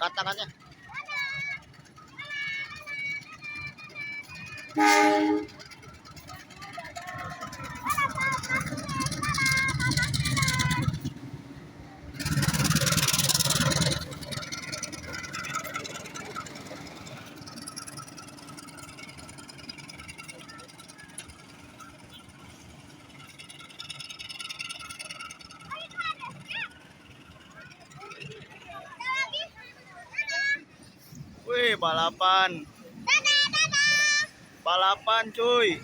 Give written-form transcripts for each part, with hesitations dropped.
Angkat tangannya. Wih, balapan. Balapan, cuy.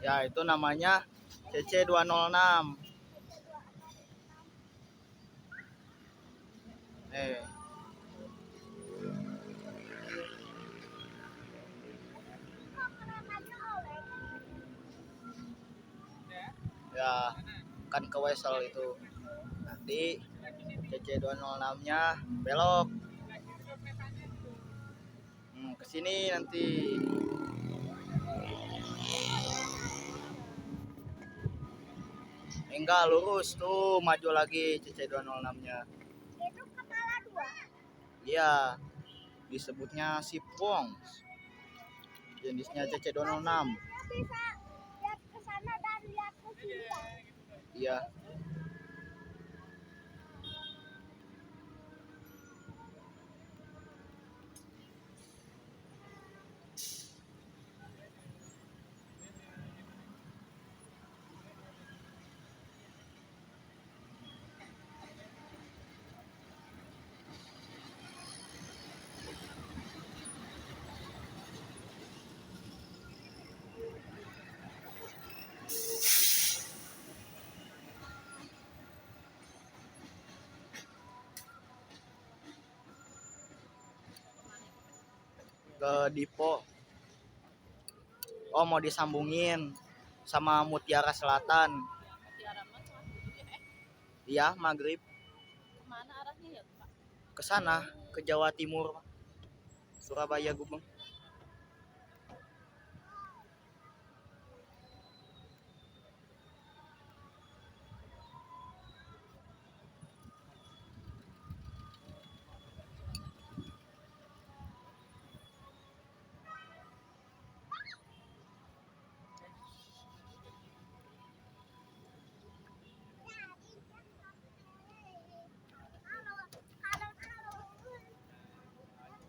Ya, itu namanya CC 206. Ya, kan ke Wesel itu. Nanti CC 206-nya belok. Ke sini nanti. Enggak, lurus tuh, maju lagi CC 206-nya. Itu kepala dua. Iya. Disebutnya sipong. Jenisnya CC 206. Bisa lihat ke sana dan lihat ke sini. Iya. Ke Dipo. Oh, mau disambungin sama Mutiara Selatan. Iya, maghrib. Kemana arahnya ya, Pak? Ke sana, ke Jawa Timur. Surabaya, Gubeng.